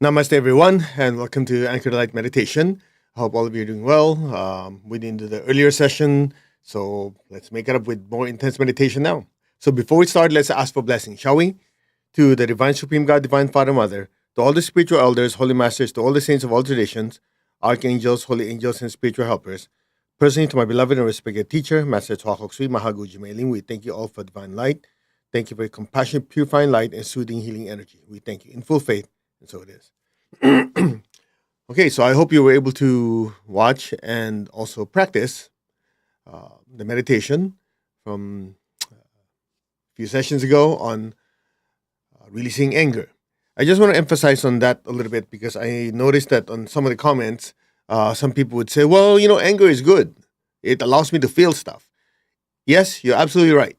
Namaste, everyone, and welcome to Anchor Light Meditation. I hope all of you are doing well. We into the earlier session, so let's make it up with more intense meditation now. So before we start, let's ask for blessing, shall we? To the Divine Supreme God, Divine Father, Mother, to all the spiritual elders, holy masters, to all the saints of all traditions, archangels, holy angels, and spiritual helpers. Personally, to my beloved and respected teacher, Master Tuakok Sui Mahaguji Mailing, we thank you all for divine light. Thank you for your compassionate, purifying light and soothing, healing energy. We thank you in full faith, and so it is. Okay, so I hope you were able to watch and also practice the meditation from a few sessions ago on releasing anger. I just want to emphasize on that a little bit because I noticed that on some of the comments, some people would say, well, anger is good. It allows me to feel stuff. Yes, you're absolutely right.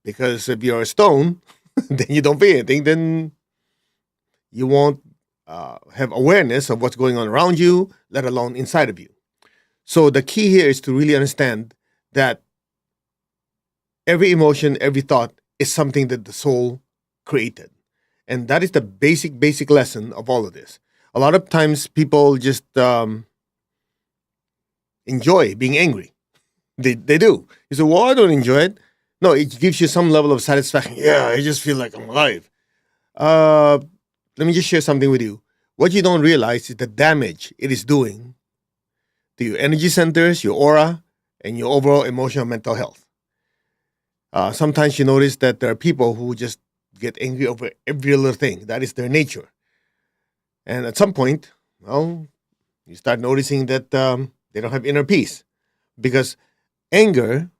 Because if you're a stone, then you don't feel anything, then you won't have awareness of what's going on around you, let alone inside of you. So the key here is to really understand that every emotion, every thought is something that the soul created. And that is the basic lesson of all of this. A lot of times people just enjoy being angry. They do. You say, well, I don't enjoy it. No, it gives you some level of satisfaction. Yeah, I just feel like I'm alive. Let me just share something with you. What you don't realize is the damage it is doing to your energy centers, your aura, and your overall emotional mental health. Sometimes you notice that there are people who just get angry over every little thing. That is their nature. And at some point, well, you start noticing that they don't have inner peace. Because anger,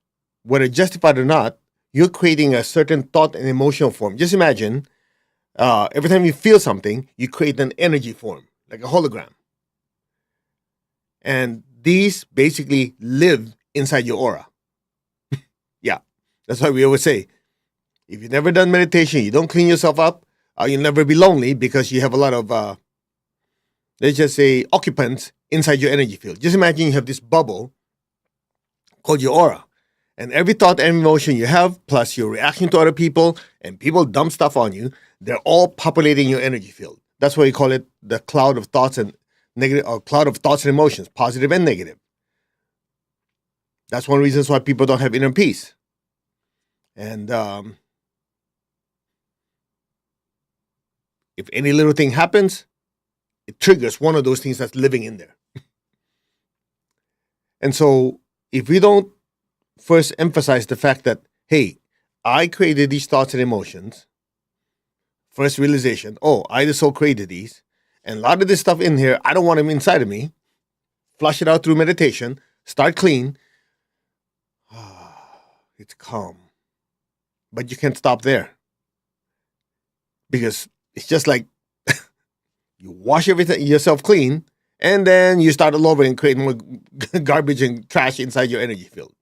whether justified or not, you're creating a certain thought and emotional form. Just imagine, every time you feel something, you create an energy form, like a hologram. And these basically live inside your aura. Yeah, that's why we always say, if you've never done meditation, you don't clean yourself up, you'll never be lonely because you have a lot of, let's just say, occupants inside your energy field. Just imagine you have this bubble called your aura. And every thought and emotion you have, plus your reaction to other people, and people dump stuff on you, they're all populating your energy field. That's why you call it the cloud of thoughts and negative, or cloud of thoughts and emotions, positive and negative. That's one of the reasons why people don't have inner peace. And if any little thing happens, it triggers one of those things that's living in there. And so if we don't first emphasize the fact that, hey, I created these thoughts and emotions. First realization, oh, I the soul created these. And a lot of this stuff in here, I don't want them inside of me. Flush it out through meditation. Start clean. It's calm. But you can't stop there. Because it's just like you wash everything yourself clean, and then you start all over and create more garbage and trash inside your energy field.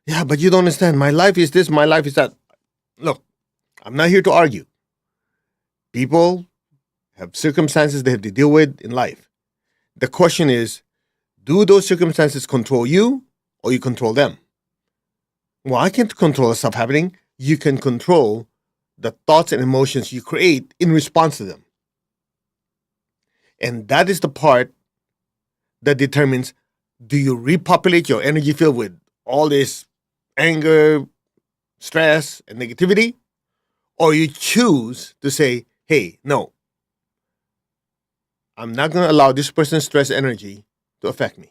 Yeah, but you don't understand. My life is this, my life is that. Look, I'm not here to argue. People have circumstances they have to deal with in life. The question is, do those circumstances control you or you control them? Well, I can't control the stuff happening. You can control the thoughts and emotions you create in response to them. And that is the part that determines, do you repopulate your energy field with all this anger, stress, and negativity? Or you choose to say, hey, no, I'm not going to allow this person's stress energy to affect me.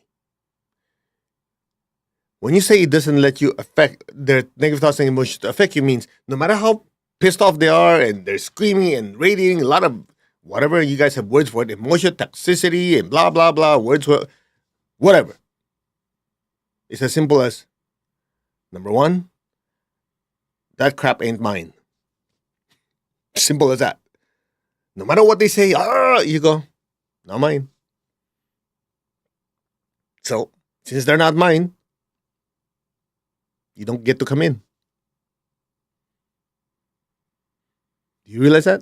When you say it doesn't let you affect their negative thoughts and emotions to affect you, means no matter how pissed off they are and they're screaming and radiating, a lot of whatever you guys have words for it, emotion, toxicity, and blah, blah, blah, words for whatever. It's as simple as, number one, that crap ain't mine. Simple as that. No matter what they say, you go, not mine. So, since they're not mine, you don't get to come in. Do you realize that?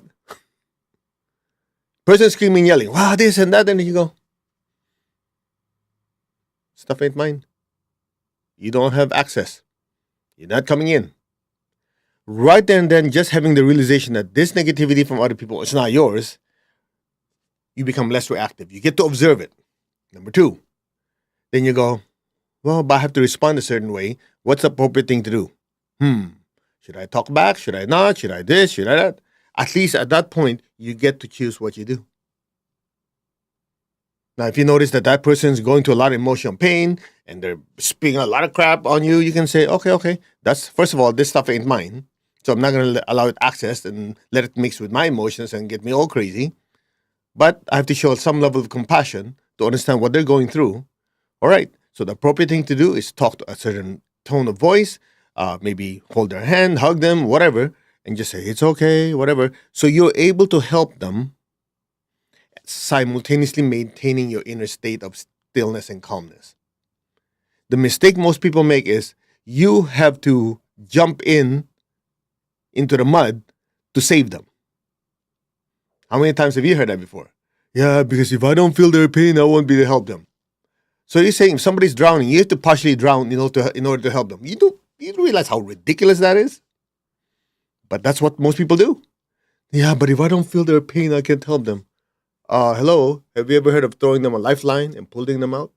Person screaming, yelling, wow, this and that, and then you go, stuff ain't mine. You don't have access. You're not coming in. Right there and then, just having the realization that this negativity from other people is not yours, You become less reactive. You get to observe it. Number two, then you go, well, but I have to respond a certain way. What's the appropriate thing to do? Hmm. Should I talk back? Should I not? Should I this? Should I that? At least at that point, you get to choose what you do. Now, if you notice that that person is going through a lot of emotional pain and they're spitting a lot of crap on you, you can say, okay, that's first of all, this stuff ain't mine. So I'm not going to allow it access and let it mix with my emotions and get me all crazy. But I have to show some level of compassion to understand what they're going through. All right. So the appropriate thing to do is talk to a certain tone of voice, maybe hold their hand, hug them, whatever, and just say, it's okay, whatever. So you're able to help them simultaneously maintaining your inner state of stillness and calmness. The mistake most people make is you have to jump into the mud to save them. How many times have you heard that before? Yeah, because if I don't feel their pain, I won't be able to help them. So you're saying if somebody's drowning, you have to partially drown in order to help them. You don't realize how ridiculous that is? But that's what most people do. Yeah, but if I don't feel their pain, I can't help them. Hello, have you ever heard of throwing them a lifeline and pulling them out?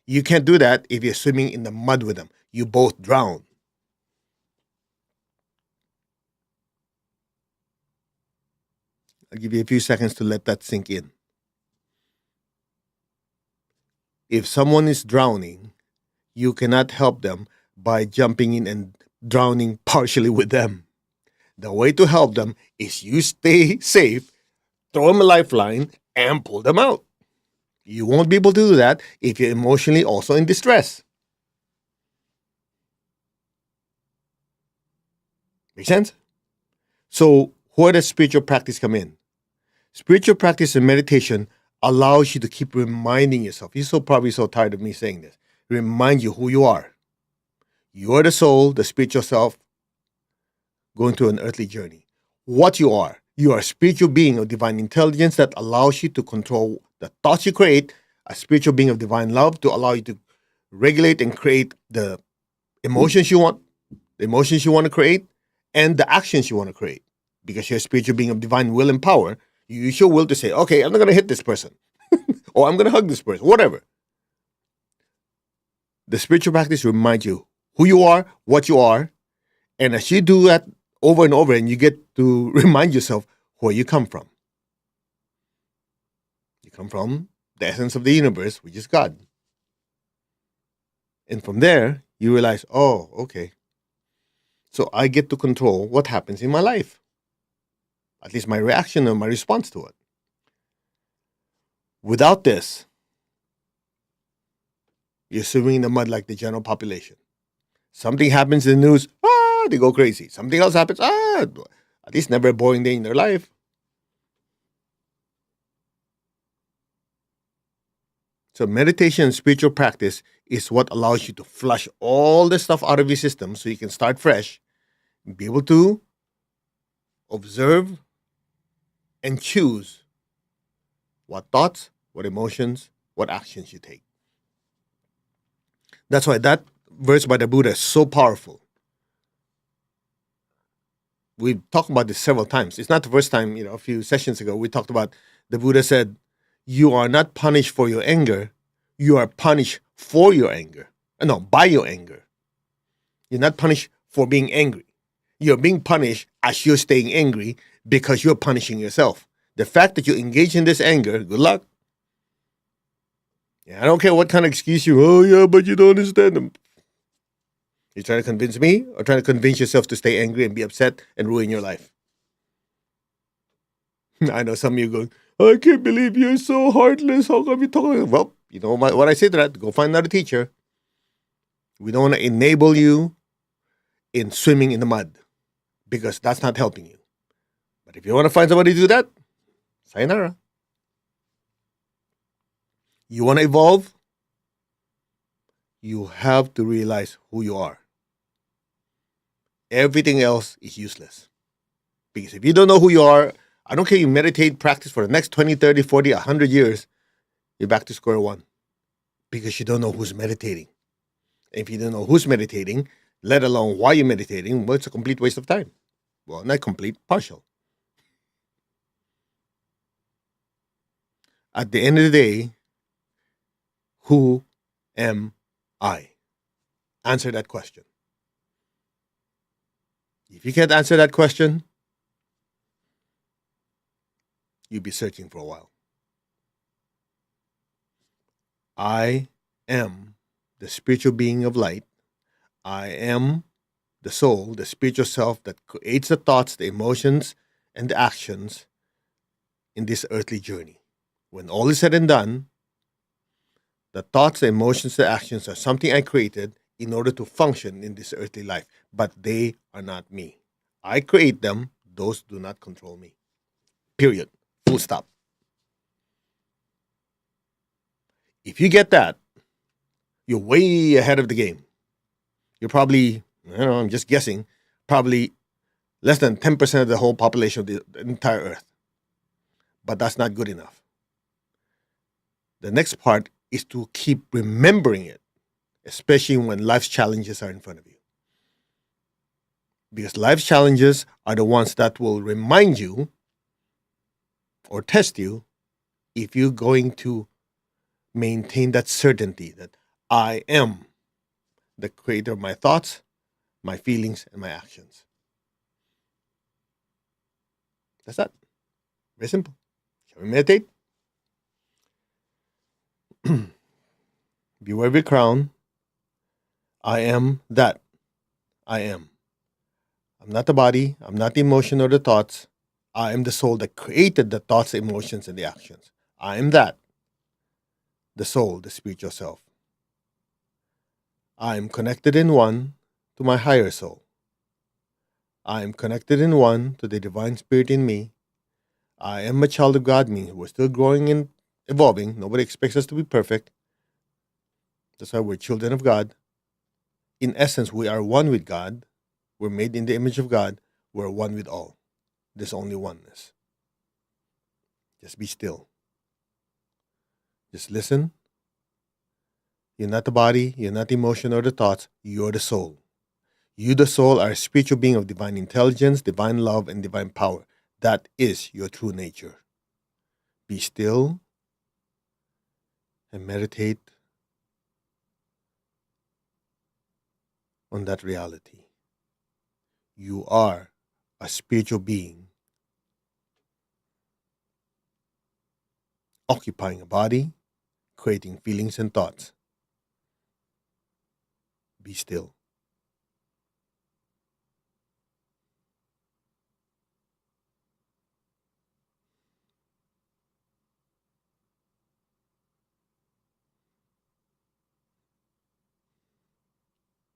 You can't do that if you're swimming in the mud with them. You both drown. I'll give you a few seconds to let that sink in. If someone is drowning, you cannot help them by jumping in and drowning partially with them. The way to help them is you stay safe, throw them a lifeline, and pull them out. You won't be able to do that if you're emotionally also in distress. Make sense? So, where does spiritual practice come in? Spiritual practice and meditation allows you to keep reminding yourself. You're probably so tired of me saying this. Remind you who you are. You are the soul, the spiritual self, going through an earthly journey. What you are a spiritual being of divine intelligence that allows you to control the thoughts you create, a spiritual being of divine love to allow you to regulate and create the emotions you want, to create, and the actions you want to create. Because you're a spiritual being of divine will and power, you use your will to say, okay, I'm not going to hit this person, or I'm going to hug this person, whatever. The spiritual practice reminds you who you are, what you are, and as you do that over and over, and you get to remind yourself where you come from. You come from the essence of the universe, which is God. And from there, you realize, oh, okay. So I get to control what happens in my life. At least my reaction or my response to it. Without this, you're swimming in the mud like the general population. Something happens in the news, they go crazy. Something else happens, at least never a boring day in their life. So meditation and spiritual practice is what allows you to flush all the stuff out of your system so you can start fresh and be able to observe and choose what thoughts, what emotions, what actions you take. That's why that verse by the Buddha is so powerful. We've talked about this several times. It's not the first time, a few sessions ago, we talked about the Buddha said, you are not punished for your anger. You are punished for your anger. No, by your anger. You're not punished for being angry. You're being punished as you're staying angry because you're punishing yourself. The fact that you engage in this anger, good luck. Yeah, I don't care what kind of excuse but you don't understand them. You're trying to convince me or trying to convince yourself to stay angry and be upset and ruin your life? I know some of you going, I can't believe you're so heartless. How come you talking? Well, you know what I say to that? Go find another teacher. We don't want to enable you in swimming in the mud because that's not helping you. But if you want to find somebody to do that, sayonara. You want to evolve? You have to realize who you are. Everything else is useless. Because if you don't know who you are, I don't care you meditate, practice for the next 20, 30, 40, 100 years, you're back to square one. Because you don't know who's meditating. If you don't know who's meditating, let alone why you're meditating, well, it's a complete waste of time. Well, not complete, partial. At the end of the day, who am I? Answer that question. If you can't answer that question, you'll be searching for a while. I am the spiritual being of light. I am the soul, the spiritual self that creates the thoughts, the emotions, and the actions in this earthly journey. When all is said and done, the thoughts, the emotions, the actions are something I created in order to function in this earthly life, but they are not me. I create them, those do not control me. Period. Full stop. If you get that, you're way ahead of the game. You're probably, I don't know, I'm just guessing, probably less than 10% of the whole population of the entire earth. But that's not good enough. The next part is to keep remembering it, especially when life's challenges are in front of you. Because life's challenges are the ones that will remind you or test you if you're going to maintain that certainty that I am the creator of my thoughts, my feelings, and my actions. That's that. Very simple. Shall we meditate? Beware of your crown. I am that I am. I'm not the body. I'm not the emotion or the thoughts. I am the soul that created the thoughts, the emotions, and the actions. I am that. The soul, the spiritual self. I am connected in one to my higher soul. I am connected in one to the divine spirit in me. I am a child of God, means we're still growing and evolving. Nobody expects us to be perfect. That's why we're children of God. In essence, we are one with God. We're made in the image of God. We're one with all. There's only oneness. Just be still. Just listen. You're not the body. You're not the emotion or the thoughts. You're the soul. You, the soul, are a spiritual being of divine intelligence, divine love, and divine power. That is your true nature. Be still and meditate on that reality. You are a spiritual being occupying a body, creating feelings and thoughts. Be still.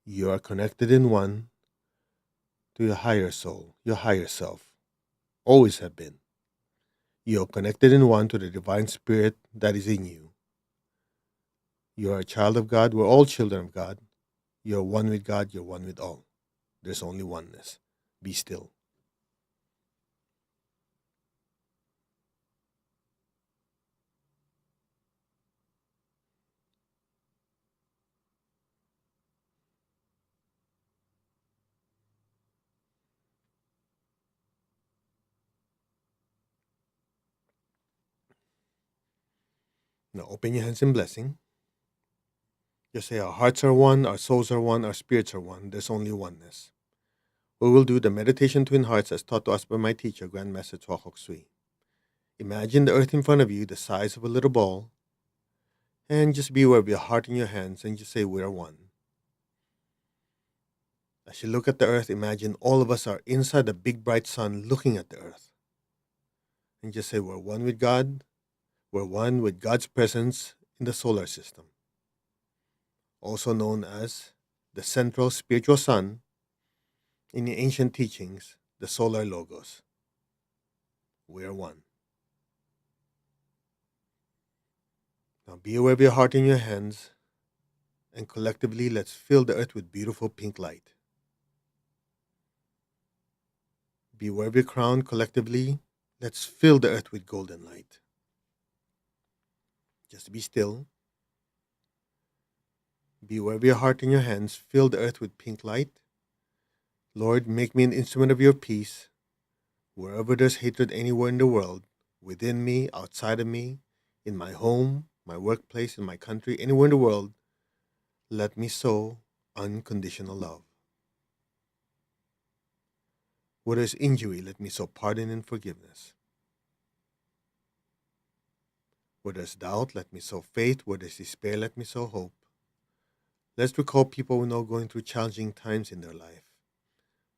You are connected in one to your higher soul, your higher self. Always have been. You are connected in one to the divine spirit that is in you. You are a child of God. We're all children of God. You're one with God. You're one with all. There's only oneness. Be still. Now open your hands in blessing. Just say our hearts are one, our souls are one, our spirits are one. There's only oneness. We will do the meditation twin hearts as taught to us by my teacher, Grandmaster Chokok Sui. Imagine the earth in front of you, the size of a little ball, and just be aware of your heart in your hands and just say, we are one. As you look at the earth, imagine all of us are inside the big bright sun looking at the earth. And just say, we're one with God. We're one with God's presence in the solar system, also known as the central spiritual sun in the ancient teachings, the solar logos. We are one. Now be aware of your heart in your hands, and collectively let's fill the earth with beautiful pink light. Be aware of your crown. Collectively, let's fill the earth with golden light. Just be still. Be aware of your heart in your hands. Fill the earth with pink light. Lord, make me an instrument of your peace. Wherever there's hatred anywhere in the world, within me, outside of me, in my home, my workplace, in my country, anywhere in the world. Let me sow unconditional love. Where there's injury, let me sow pardon and forgiveness. Where there's doubt, let me sow faith. Where there's despair, let me sow hope. Let's recall people we know going through challenging times in their life,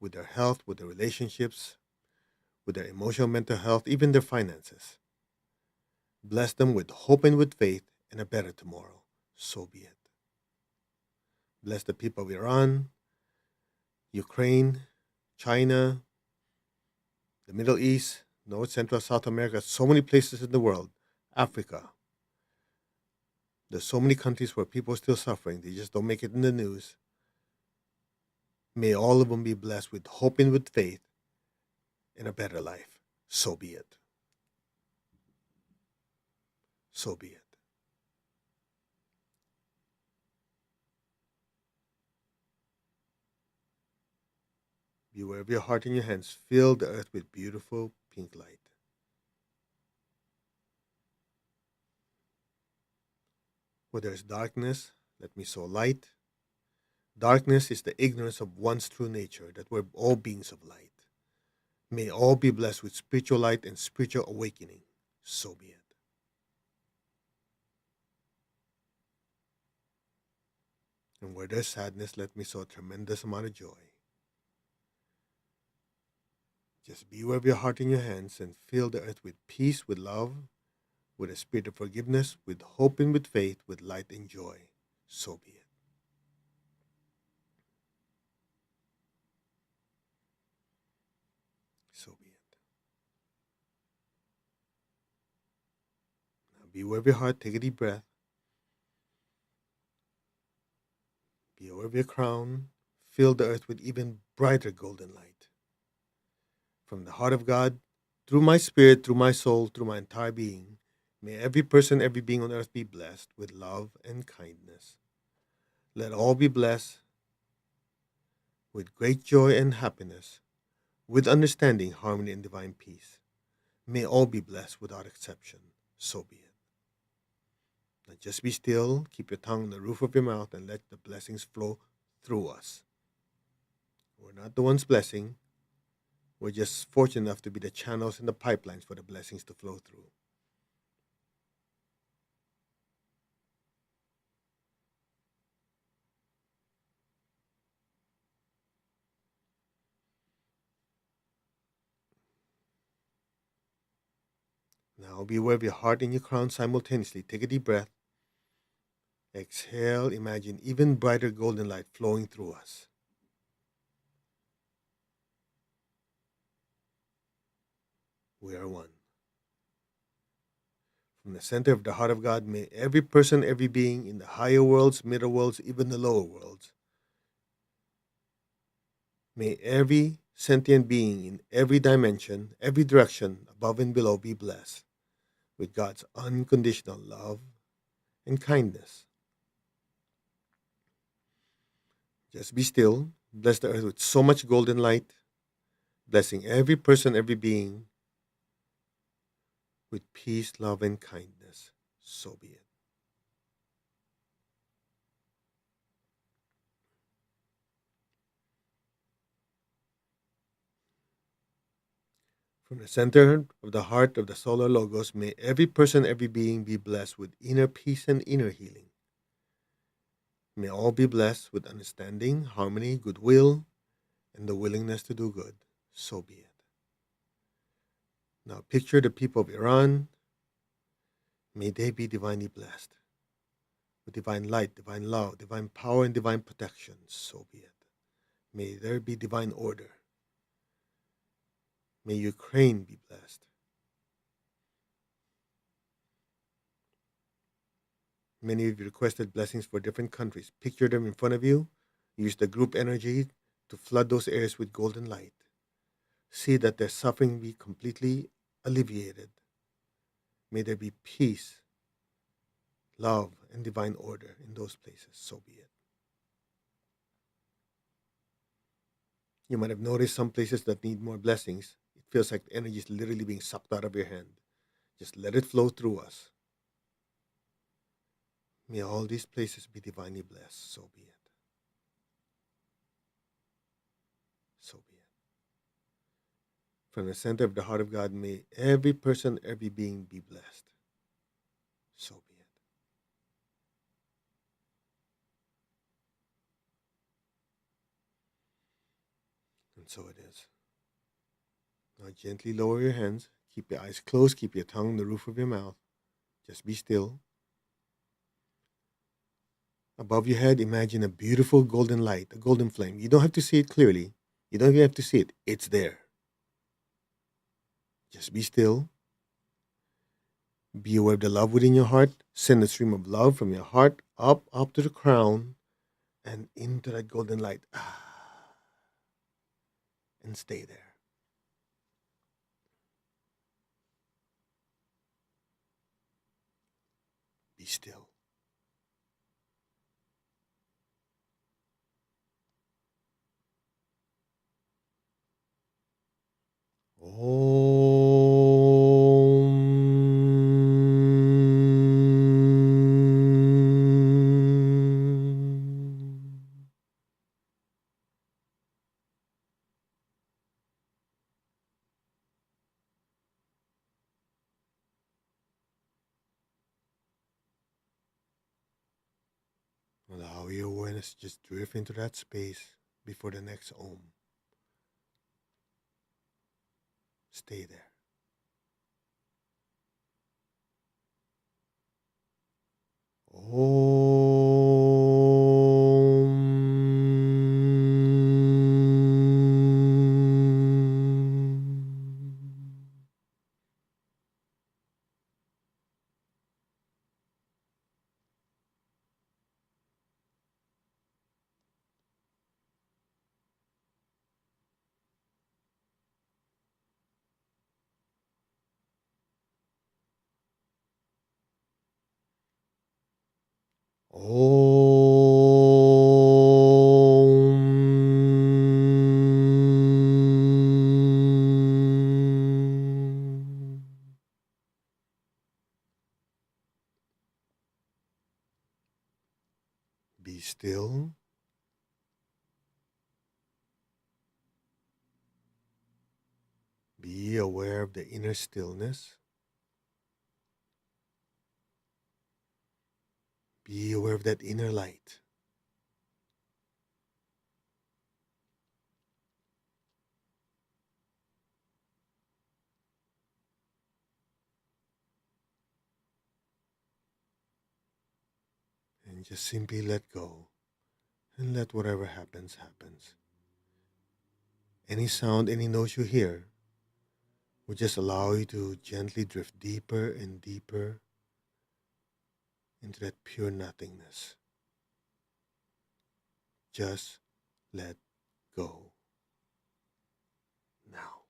with their health, with their relationships, with their emotional mental health, even their finances. Bless them with hope and with faith and a better tomorrow. So be it. Bless the people of Iran, Ukraine, China, the Middle East, North, Central, South America, so many places in the world, Africa. There's so many countries where people are still suffering. They just don't make it in the news. May all of them be blessed with hope and with faith in a better life. So be it. So be it. Beware of your heart and your hands. Fill the earth with beautiful pink light. Where there is darkness, let me sow light. Darkness is the ignorance of one's true nature, that we're all beings of light. May all be blessed with spiritual light and spiritual awakening. So be it. And where there's sadness, let me sow a tremendous amount of joy. Just beware of your heart and your hands and fill the earth with peace, with love, with a spirit of forgiveness, with hope and with faith, with light and joy. So be it. So be it. Now beware of your heart. Take a deep breath. Beware of your crown. Fill the earth with even brighter golden light. From the heart of God, through my spirit, through my soul, through my entire being, may every person, every being on earth be blessed with love and kindness. Let all be blessed with great joy and happiness, with understanding, harmony, and divine peace. May all be blessed without exception. So be it. Now just be still, keep your tongue on the roof of your mouth, and let the blessings flow through us. We're not the ones blessing. We're just fortunate enough to be the channels and the pipelines for the blessings to flow through. Now be aware of your heart and your crown simultaneously. Take a deep breath. Exhale. Imagine even brighter golden light flowing through us. We are one. From the center of the heart of God, may every person, every being in the higher worlds, middle worlds, even the lower worlds, may every sentient being in every dimension, every direction, above and below, be blessed with God's unconditional love and kindness. Just be still. Bless the earth with so much golden light, blessing every person, every being with peace, love, and kindness. So be it. From the center of the heart of the solar logos, may every person, every being be blessed with inner peace and inner healing. May all be blessed with understanding, harmony, goodwill, and the willingness to do good. So be it. Now picture the people of Iran. May they be divinely blessed with divine light, divine love, divine power, and divine protection. So be it. May there be divine order. May Ukraine be blessed. Many of you requested blessings for different countries. Picture them in front of you. Use the group energy to flood those areas with golden light. See that their suffering be completely alleviated. May there be peace, love, and divine order in those places. So be it. You might have noticed some places that need more blessings. It feels like the energy is literally being sucked out of your hand. Just let it flow through us. May all these places be divinely blessed. So be it. So be it. From the center of the heart of God, may every person, every being be blessed. So be it. And so it is. Now gently lower your hands. Keep your eyes closed. Keep your tongue on the roof of your mouth. Just be still. Above your head, imagine a beautiful golden light, a golden flame. You don't have to see it clearly. You don't even have to see it. It's there. Just be still. Be aware of the love within your heart. Send a stream of love from your heart up to the crown, and into that golden light. And stay there. Be still. Om. Allow your awareness to just drift into that space before the next Om. Stay there. Om. Om. Be still. Be aware of the inner stillness. Be aware of that inner light. And just simply let go. And let whatever happens, happens. Any sound, any noise you hear will just allow you to gently drift deeper and deeper into that pure nothingness. Just let go now.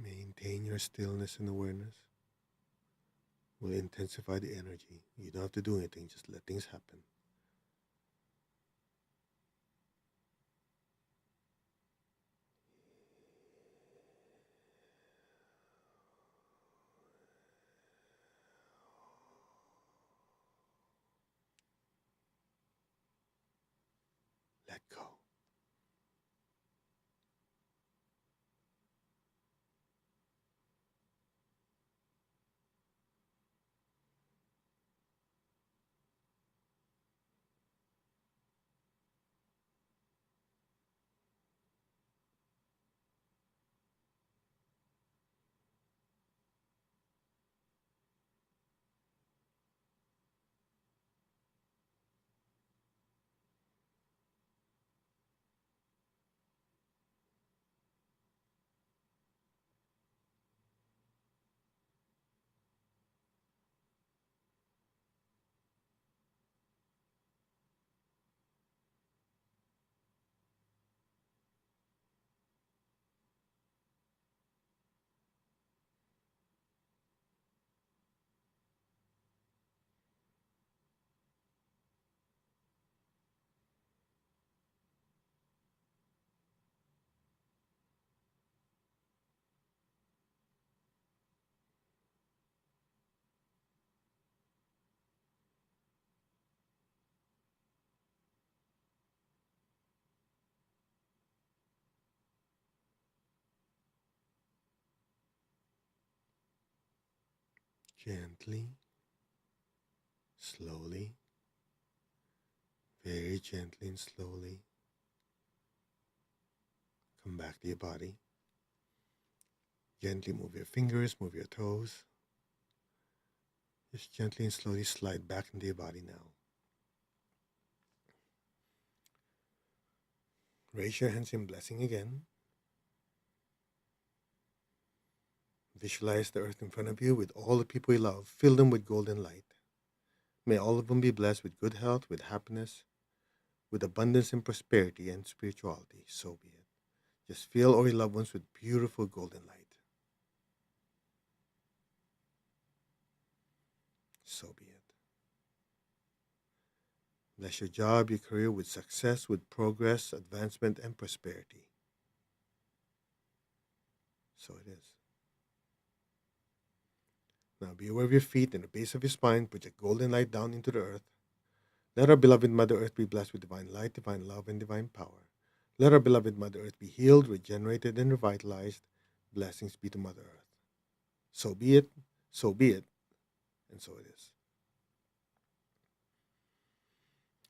Maintain your stillness and awareness. Will intensify the energy. You don't have to do anything, just let things happen. Let go. Gently, slowly, very gently and slowly, come back to your body. Gently move your fingers, move your toes. Just gently and slowly slide back into your body now. Raise your hands in blessing again. Visualize the earth in front of you with all the people you love. Fill them with golden light. May all of them be blessed with good health, with happiness, with abundance and prosperity and spirituality. So be it. Just fill all your loved ones with beautiful golden light. So be it. Bless your job, your career with success, with progress, advancement, and prosperity. So it is. Now be aware of your feet and the base of your spine. Project golden light down into the earth. Let our beloved Mother Earth be blessed with divine light, divine love, and divine power. Let our beloved Mother Earth be healed, regenerated, and revitalized. Blessings be to Mother Earth. So be it, and so it is.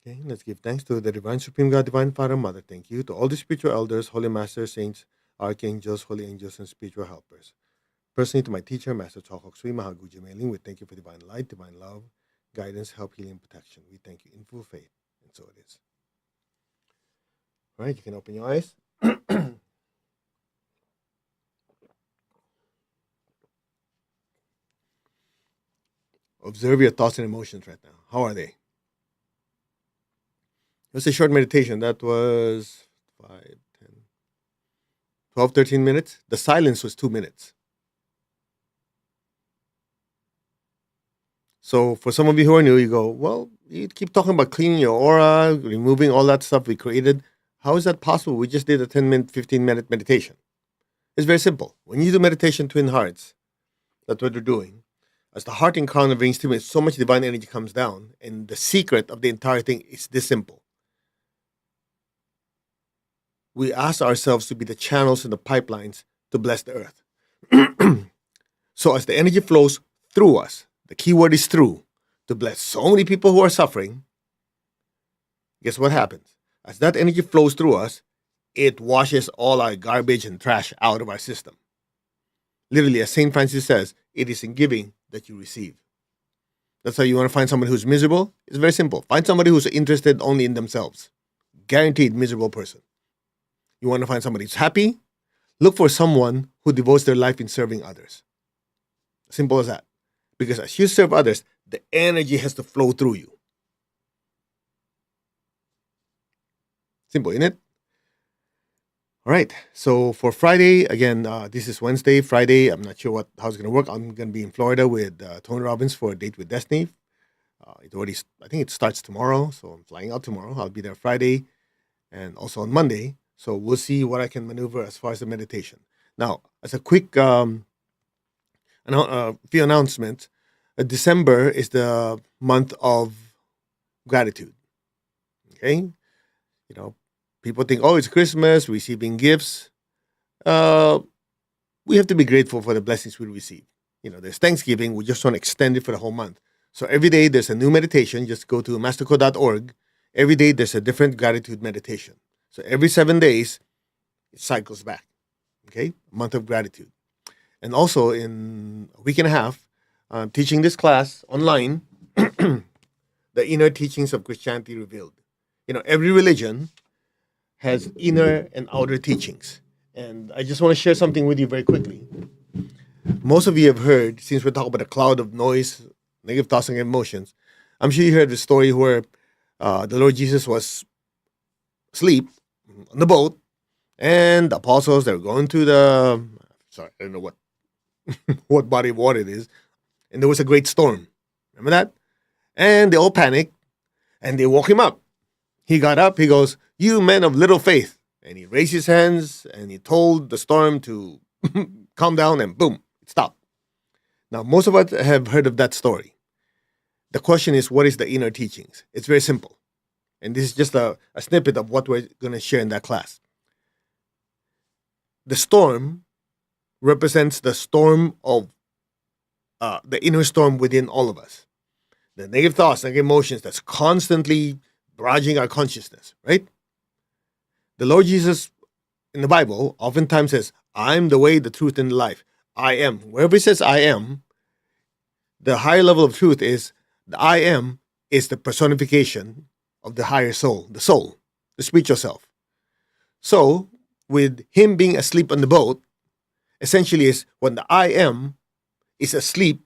Okay, let's give thanks to the Divine Supreme God, Divine Father, Mother. Thank you to all the spiritual elders, holy masters, saints, archangels, holy angels, and spiritual helpers. Personally, to my teacher, Master Chokok Sui Mahaguji Mailing, we thank you for divine light, divine love, guidance, help, healing, and protection. We thank you in full faith, and so it is. All right, you can open your eyes. Observe your thoughts and emotions right now. How are they? It was a short meditation. That was 5, 10, 12, 13 minutes. The silence was 2 minutes. So for some of you who are new, you go, well, you keep talking about cleaning your aura, removing all that stuff we created. How is that possible? We just did a 10-minute, 15-minute meditation. It's very simple. When you do meditation, twin hearts, that's what they're doing. As the heart and crown of ring stimulates, so much divine energy comes down. And the secret of the entire thing is this simple. We ask ourselves to be the channels and the pipelines to bless the earth. So as the energy flows through us, the key word is through, to bless so many people who are suffering, guess what happens? As that energy flows through us, it washes all our garbage and trash out of our system. Literally, as St. Francis says, it is in giving that you receive. That's how you want to find someone who's miserable? It's very simple. Find somebody who's interested only in themselves. Guaranteed miserable person. You want to find somebody who's happy? Look for someone who devotes their life in serving others. Simple as that. Because as you serve others, the energy has to flow through you. Simple, isn't it? All right. So for Friday, again, this is Wednesday. Friday, I'm not sure how it's going to work. I'm going to be in Florida with Tony Robbins for a date with Destiny. I think it starts tomorrow. So I'm flying out tomorrow. I'll be there Friday and also on Monday. So we'll see what I can maneuver as far as the meditation. Now, as a quick few announcements, December is the month of gratitude. Okay? You know, people think, oh, it's Christmas, receiving gifts. We have to be grateful for the blessings we receive. There's Thanksgiving. We just want to extend it for the whole month. So every day there's a new meditation. Just go to masterco.org. Every day there's a different gratitude meditation. So every 7 days, it cycles back. Okay? Month of gratitude. And also in a week and a half, I'm teaching this class online, The Inner Teachings of Christianity Revealed. Every religion has inner and outer teachings. And I just want to share something with you very quickly. Most of you have heard, since we're talking about a cloud of noise, negative thoughts and emotions, I'm sure you heard the story where the Lord Jesus was asleep on the boat, and the apostles, they were going to I don't know what body of water it is, and there was a great storm. Remember that? And they all panicked, and they woke him up. He got up, he goes, "You men of little faith." And he raised his hands, and he told the storm to calm down, and boom, it stopped. Now, most of us have heard of that story. The question is, what is the inner teachings? It's very simple. And this is just a snippet of what we're going to share in that class. The storm represents the storm of the inner storm within all of us, the negative thoughts, negative emotions that's constantly barraging our consciousness, right? The Lord Jesus in the Bible oftentimes says, I'm the way, the truth, and the life. I am. Wherever it says I am, the higher level of truth is the I am is the personification of the higher soul, the spiritual self. So, with him being asleep on the boat, essentially is when the I am is asleep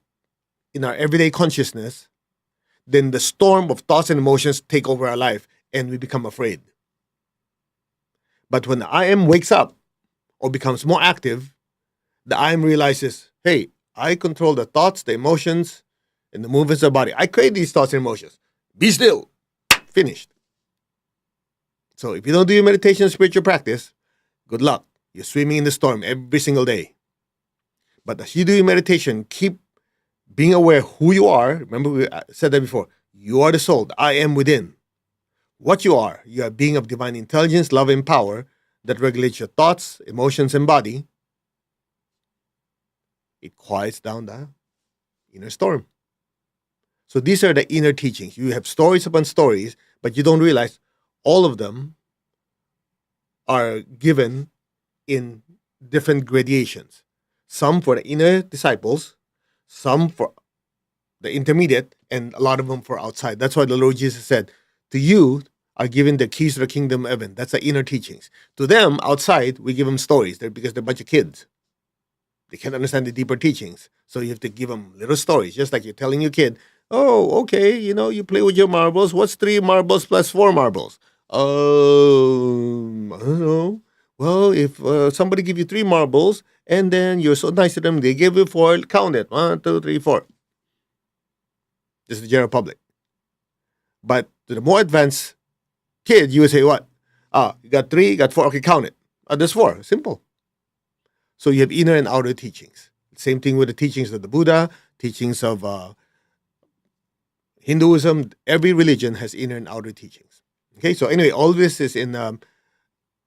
in our everyday consciousness, then the storm of thoughts and emotions take over our life and we become afraid. But when the I am wakes up or becomes more active, the I am realizes, hey, I control the thoughts, the emotions, and the movements of the body. I create these thoughts and emotions. Be still. Finished. So if you don't do your meditation and spiritual practice, good luck. You're swimming in the storm every single day. But as you do your meditation, keep being aware who you are. Remember, we said that before. You are the soul. The I am within. What you are a being of divine intelligence, love, and power that regulates your thoughts, emotions, and body. It quiets down the inner storm. So these are the inner teachings. You have stories upon stories, but you don't realize all of them are given in different gradations. Some for the inner disciples, some for the intermediate, and a lot of them for outside. That's why the Lord Jesus said, to you are given the keys to the kingdom of heaven. That's the inner teachings. To them, outside, we give them stories. Because they're a bunch of kids. They can't understand the deeper teachings. So you have to give them little stories, just like you're telling your kid, oh, okay, you play with your marbles. What's 3 marbles plus 4 marbles? I don't know. Well, if somebody give you 3 marbles and then you're so nice to them, they give you 4, count it. 1, 2, 3, 4. This is the general public. But to the more advanced kid, you would say what? You got 3, you got 4, okay, count it. There's 4. Simple. So you have inner and outer teachings. Same thing with the teachings of the Buddha, teachings of Hinduism. Every religion has inner and outer teachings. Okay, so anyway, all this is in,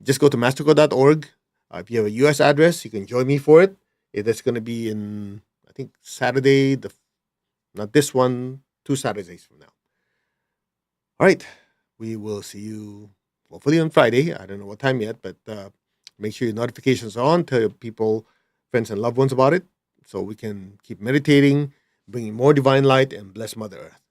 just go to masterco.org. If you have a US address, you can join me for it. That's going to be in, I think, Saturday, not this one, 2 Saturdays from now. All right, we will see you hopefully on Friday. I don't know what time yet, but make sure your notifications are on. Tell your people, friends, and loved ones about it so we can keep meditating, bringing more divine light, and bless Mother Earth.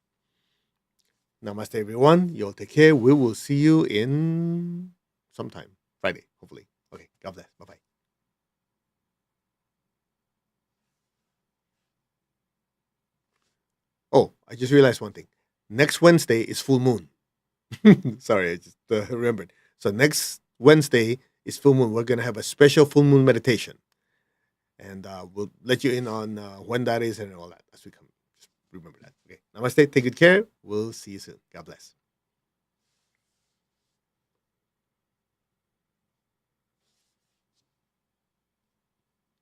Namaste, everyone. You all take care. We will see you in sometime. Friday, hopefully. Okay, God bless. Bye-bye. Oh, I just realized one thing. Next Wednesday is full moon. Sorry, I just remembered. So next Wednesday is full moon. We're going to have a special full moon meditation. And we'll let you in on when that is and all that as we come. Just remember that. Okay. Namaste. Take good care. We'll see you soon. God bless.